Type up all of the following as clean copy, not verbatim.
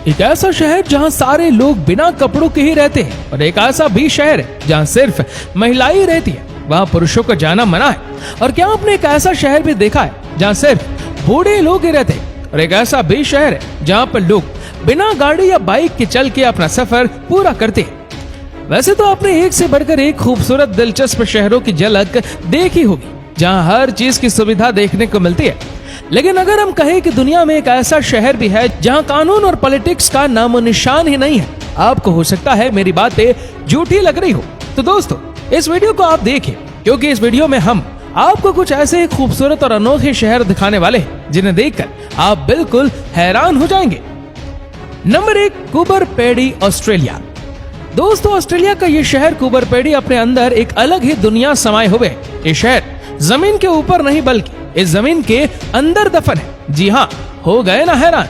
एक ऐसा शहर जहां सारे लोग बिना कपड़ों के ही रहते हैं, और एक ऐसा भी शहर है जहां सिर्फ महिलाएं ही रहती है, वहां पुरुषों का जाना मना है। और क्या आपने एक ऐसा शहर भी देखा है जहां सिर्फ बूढ़े लोग ही रहते हैं, और एक ऐसा भी शहर है जहां पर लोग बिना गाड़ी या बाइक के चल के अपना सफर पूरा करते हैं। वैसे तो आपने एक से बढ़कर एक खूबसूरत दिलचस्प शहरों की झलक देखी होगी जहां हर चीज की सुविधा देखने को मिलती है, लेकिन अगर हम कहें कि दुनिया में एक ऐसा शहर भी है जहां कानून और पॉलिटिक्स का नामो निशान ही नहीं है, आपको हो सकता है मेरी बातें झूठी लग रही हो। तो दोस्तों, इस वीडियो को आप देखें, क्योंकि इस वीडियो में हम आपको कुछ ऐसे खूबसूरत और अनोखे शहर दिखाने वाले हैं जिन्हें देखकर आप बिल्कुल हैरान हो जाएंगे। नंबर 1, कूबर पेडी, ऑस्ट्रेलिया। दोस्तों, ऑस्ट्रेलिया का ये शहर कूबर पेडी अपने अंदर एक अलग ही दुनिया समाये हुए है। ये शहर जमीन के ऊपर नहीं बल्कि इस जमीन के अंदर दफन है। जी हाँ, हो गए ना हैरान।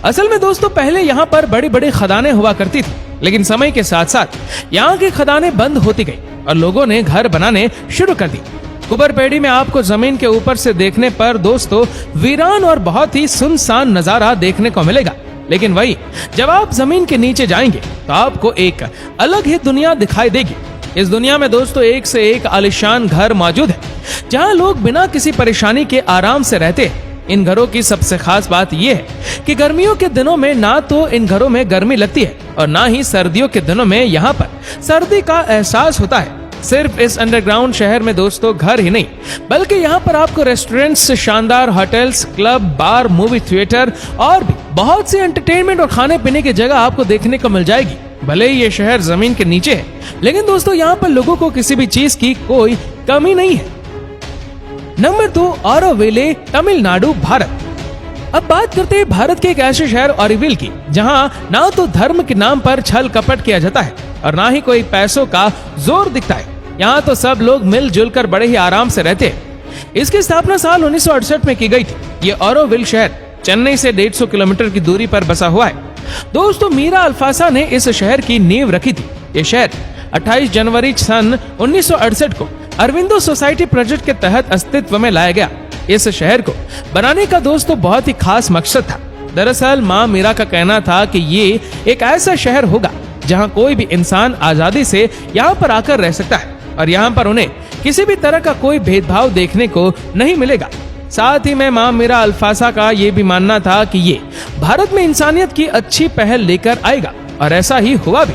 असल में दोस्तों, पहले यहाँ पर बड़ी बड़ी खदानें हुआ करती थी, लेकिन समय के साथ साथ यहाँ की खदानें बंद होती गई और लोगों ने घर बनाने शुरू कर दी। कूबर पेडी में आपको जमीन के ऊपर से देखने पर दोस्तों वीरान और बहुत ही सुनसान नजारा देखने को मिलेगा, लेकिन वही जब आप जमीन के नीचे जाएंगे तो आपको एक अलग ही दुनिया दिखाई देगी। इस दुनिया में दोस्तों एक से एक आलीशान घर मौजूद है जहां लोग बिना किसी परेशानी के आराम से रहते हैं। इन घरों की सबसे खास बात यह है कि गर्मियों के दिनों में ना तो इन घरों में गर्मी लगती है और ना ही सर्दियों के दिनों में यहाँ पर सर्दी का एहसास होता है। सिर्फ इस अंडरग्राउंड शहर में दोस्तों घर ही नहीं, बल्कि यहाँ पर आपको रेस्टोरेंट्स, शानदार होटल्स, क्लब, बार, मूवी थिएटर और भी बहुत सी एंटरटेनमेंट और खाने पीने की जगह आपको देखने को मिल जाएगी। भले ही ये शहर जमीन के नीचे है, लेकिन दोस्तों यहाँ पर लोगों को किसी भी चीज की कोई कमी नहीं है। नंबर 2, ऑरोविले, तमिलनाडु, भारत। अब बात करते हैं भारत के एक ऐसे शहर ऑरोविल की जहां ना तो धर्म के नाम पर छल कपट किया जाता है और ना ही कोई पैसों का जोर दिखता है। यहाँ तो सब लोग मिलजुल कर बड़े ही आराम से रहते हैं। इसकी स्थापना साल 1968 में की गई थी। ये ऑरोविल शहर चेन्नई से 150 किलोमीटर की दूरी पर बसा हुआ है। दोस्तों, मीरा अल्फासा ने इस शहर की नींव रखी थी। ये शहर 28 जनवरी सन 1968 को अरविंदो सोसाइटी प्रोजेक्ट के तहत अस्तित्व में लाया गया। इस शहर को बनाने का दोस्तों बहुत ही खास मकसद था। दरअसल माँ मीरा का कहना था कि ये एक ऐसा शहर होगा जहाँ कोई भी इंसान आजादी से यहाँ पर आकर रह सकता है और यहाँ पर उन्हें किसी भी तरह का कोई भेदभाव देखने को नहीं मिलेगा। साथ ही में माँ मीरा अल्फासा का ये भी मानना था कि ये भारत में इंसानियत की अच्छी पहल लेकर आएगा, और ऐसा ही हुआ भी।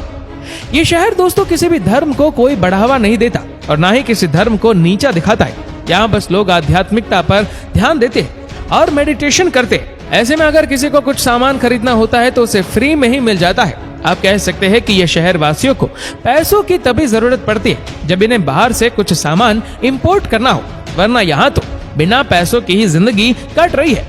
ये शहर दोस्तों किसी भी धर्म को कोई बढ़ावा नहीं देता और ना ही किसी धर्म को नीचा दिखाता है। यहाँ बस लोग आध्यात्मिकता पर ध्यान देते हैं और मेडिटेशन करते हैं। ऐसे में अगर किसी को कुछ सामान खरीदना होता है तो उसे फ्री में ही मिल जाता है। आप कह सकते हैं कि ये शहर वासियों को पैसों की तभी जरूरत पड़ती है जब इन्हें बाहर से कुछ सामान इंपोर्ट करना हो, वरना यहाँ तो बिना पैसों की ही जिंदगी कट रही है।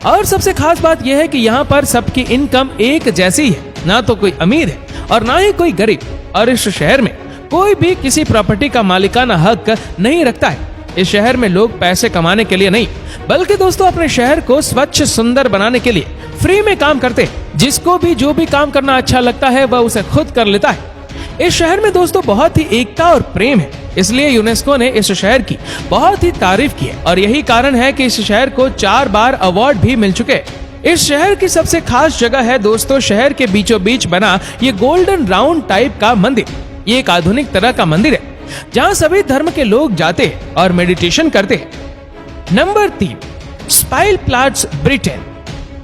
और सबसे खास बात यह है कि यहाँ पर सबकी इनकम एक जैसी है, ना तो कोई अमीर है और ना ही कोई गरीब। और इस शहर में कोई भी किसी प्रॉपर्टी का मालिकाना हक नहीं रखता है। इस शहर में लोग पैसे कमाने के लिए नहीं, बल्कि दोस्तों अपने शहर को स्वच्छ सुंदर बनाने के लिए फ्री में काम करते हैं। जिसको भी जो भी काम करना अच्छा लगता है वह उसे खुद कर लेता है। इस शहर में दोस्तों बहुत ही एकता और प्रेम है, इसलिए यूनेस्को ने इस शहर की बहुत ही तारीफ की है और यही कारण है कि इस शहर को 4 बार अवार्ड भी मिल चुके हैं। इस शहर की सबसे खास जगह है दोस्तों शहर के बीचों बीच बना ये गोल्डन राउंड टाइप का मंदिर। ये एक आधुनिक तरह का मंदिर है जहाँ सभी धर्म के लोग जाते हैं और मेडिटेशन करते हैं। नंबर 3, स्पाइलप्लाट्स, ब्रिटेन।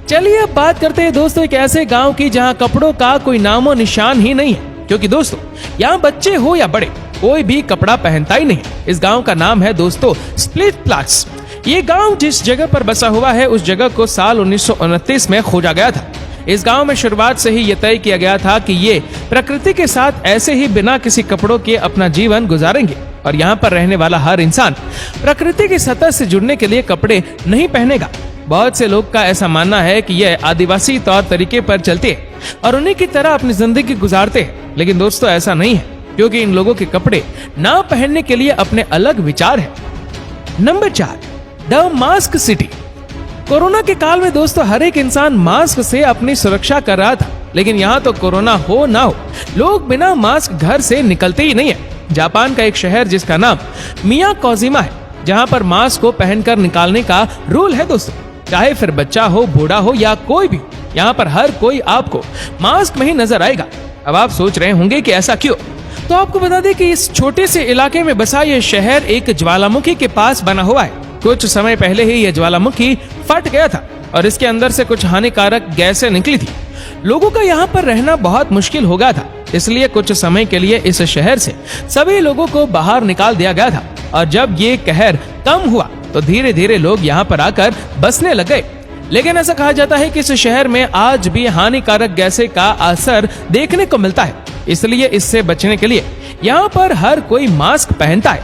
चलिए अब बात करते हैं दोस्तों एक ऐसे गांव की जहां कपड़ों का कोई नामो निशान ही नहीं है, क्योंकि दोस्तों यहाँ बच्चे हो या बड़े कोई भी कपड़ा पहनता ही नहीं। इस गांव का नाम है दोस्तों स्प्लिटप्लाट्स। ये गांव जिस जगह पर बसा हुआ है उस जगह को साल 1929 में खोजा गया था। इस गांव में शुरुआत से ही ये तय किया गया था कि ये प्रकृति के साथ ऐसे ही बिना किसी कपड़ों के अपना जीवन गुजारेंगे और यहाँ पर रहने वाला हर इंसान प्रकृति की सतह से जुड़ने के लिए कपड़े नहीं पहनेगा। बहुत से लोग का ऐसा मानना है कि यह आदिवासी तौर तरीके पर चलते हैं और उन्हीं की तरह अपनी जिंदगी गुजारते हैं, लेकिन दोस्तों ऐसा नहीं है, क्योंकि इन लोगों के कपड़े ना पहनने के लिए अपने अलग विचार है। Number 4, the mask city. Corona के काल में दोस्तों हर एक इंसान मास्क से अपनी सुरक्षा कर रहा था, लेकिन यहाँ तो कोरोना हो ना हो लोग बिना मास्क घर से निकलते ही नहीं है। जापान का एक शहर जिसका नाम मियाकोजिमा है, जहाँ पर मास्क को पहनकर निकालने का रूल है दोस्तों, चाहे फिर बच्चा हो, बूढ़ा हो या कोई भी, यहाँ पर हर कोई आपको मास्क में ही नजर आएगा। अब आप सोच रहे होंगे कि ऐसा क्यों? तो आपको बता दें कि इस छोटे से इलाके में बसा ये शहर एक ज्वालामुखी के पास बना हुआ है। कुछ समय पहले ही यह ज्वालामुखी फट गया था और इसके अंदर से कुछ हानिकारक गैसें निकली थी। लोगों का यहाँ पर रहना बहुत मुश्किल हो गया था, इसलिए कुछ समय के लिए इस शहर से सभी लोगों को बाहर निकाल दिया गया था। और जब ये कहर कम हुआ तो धीरे धीरे लोग यहाँ पर आकर बसने लग गए। लेकिन ऐसा कहा जाता है कि इस शहर में आज भी हानिकारक गैसें का असर देखने को मिलता है, इसलिए इससे बचने के लिए यहाँ पर हर कोई मास्क पहनता है।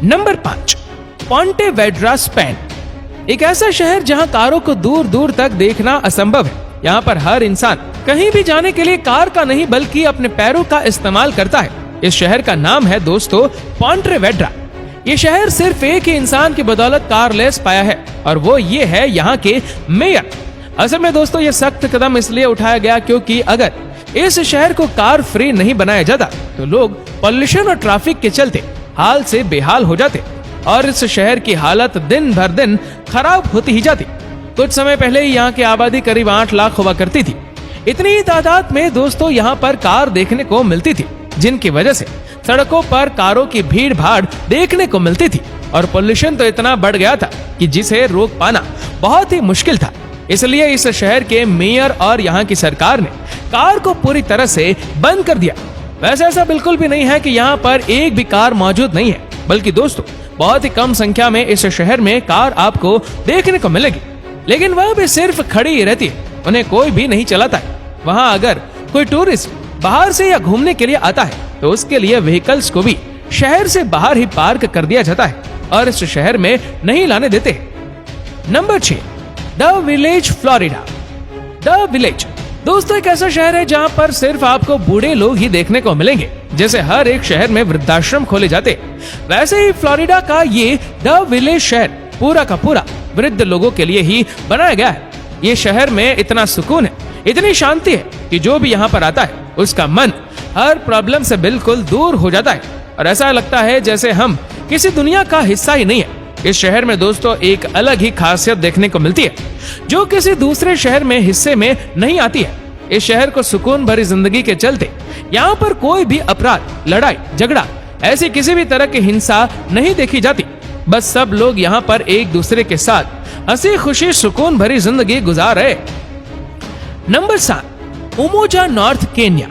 Number 5, Pontevedra, Spain. एक ऐसा शहर जहाँ कारों को दूर दूर तक देखना असंभव है। यहाँ पर हर इंसान कहीं भी जाने के लिए कार का नहीं बल्कि अपने पैरों का इस्तेमाल करता है। इस शहर का नाम है दोस्तों पोंटेवेड्रा। ये शहर सिर्फ एक ही इंसान की बदौलत कारलेस पाया है और वो ये है यहाँ के मेयर। असल में दोस्तों ये सख्त कदम इसलिए उठाया गया क्योंकि अगर इस शहर को कार फ्री नहीं बनाया जाता तो लोग पॉल्यूशन और ट्रैफिक के चलते हाल से बेहाल हो जाते और इस शहर की हालत दिन भर दिन खराब होती ही जाती। कुछ समय पहले ही यहाँ की आबादी करीब 8 लाख हुआ करती थी। इतनी ही तादाद में दोस्तों यहाँ पर कार देखने को मिलती थी, जिनकी वजह से सड़कों पर कारों की भीड़ भाड़ देखने को मिलती थी और पोल्यूशन तो इतना बढ़ गया था कि जिसे रोक पाना बहुत ही मुश्किल था। इसलिए इस शहर के मेयर और यहाँ की सरकार ने कार को पूरी तरह से बंद कर दिया। वैसे ऐसा बिल्कुल भी नहीं है कि यहाँ पर एक भी कार मौजूद नहीं है, बल्कि दोस्तों बहुत ही कम संख्या में इस शहर में कार आपको देखने को मिलेगी, लेकिन वह भी सिर्फ खड़ी ही रहती है, उन्हें कोई भी नहीं चलाता है। वहाँ अगर कोई टूरिस्ट बाहर से या घूमने के लिए आता है तो उसके लिए व्हीकल्स को भी शहर से बाहर ही पार्क कर दिया जाता है और इस शहर में नहीं लाने देते। Number 6, the village, Florida. The village दोस्तों एक ऐसा शहर है जहाँ पर सिर्फ आपको बूढ़े लोग ही देखने को मिलेंगे। जैसे हर एक शहर में वृद्धाश्रम खोले जाते, वैसे ही फ्लोरिडा का ये द विलेज शहर पूरा का पूरा वृद्ध लोगों के लिए ही बनाया गया है। ये शहर में इतना सुकून है, इतनी शांति है कि जो भी यहाँ पर आता है उसका मन हर प्रॉब्लम से बिल्कुल दूर हो जाता है और ऐसा लगता है जैसे हम किसी दुनिया का हिस्सा ही नहीं है। इस शहर में दोस्तों एक अलग ही खासियत देखने को मिलती है जो किसी दूसरे शहर में हिस्से में नहीं आती है। इस शहर को सुकून भरी जिंदगी के चलते यहाँ पर कोई भी अपराध, लड़ाई झगड़ा, ऐसी किसी भी तरह की हिंसा नहीं देखी जाती। बस सब लोग यहाँ पर एक दूसरे के साथ हंसी खुशी सुकून भरी जिंदगी गुजार रहे। Number 7, Umoja, north Kenya.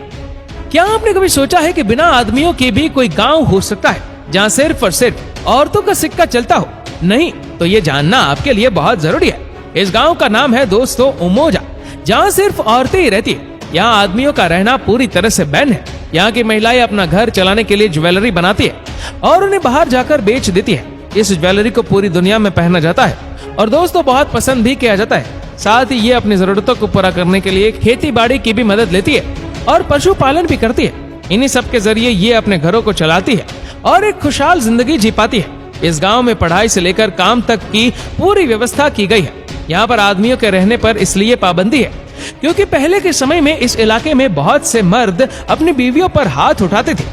क्या आपने कभी सोचा है कि बिना आदमियों के भी कोई गांव हो सकता है जहां सिर्फ और सिर्फ औरतों का सिक्का चलता हो? नहीं, तो ये जानना आपके लिए बहुत जरूरी है। इस गांव का नाम है दोस्तों उमोजा, जहां सिर्फ औरतें ही रहती है। यहाँ आदमियों का रहना पूरी तरह से बैन है। यहाँ की महिलाएं अपना घर चलाने के लिए ज्वेलरी बनाती है और उन्हें बाहर जाकर बेच देती है। इस ज्वेलरी को पूरी दुनिया में पहना जाता है और दोस्तों बहुत पसंद भी किया जाता है। साथ ही ये अपनी जरूरतों को पूरा करने के लिए खेती बाड़ी की भी मदद लेती है और पशुपालन भी करती है। इन्हीं सब के जरिए ये अपने घरों को चलाती है और एक खुशहाल जिंदगी जी पाती है। इस गांव में पढ़ाई से लेकर काम तक की पूरी व्यवस्था की गई है। यहाँ पर आदमियों के रहने पर इसलिए पाबंदी है क्योंकि पहले के समय में इस इलाके में बहुत से मर्द अपनी बीवियों पर हाथ उठाते थे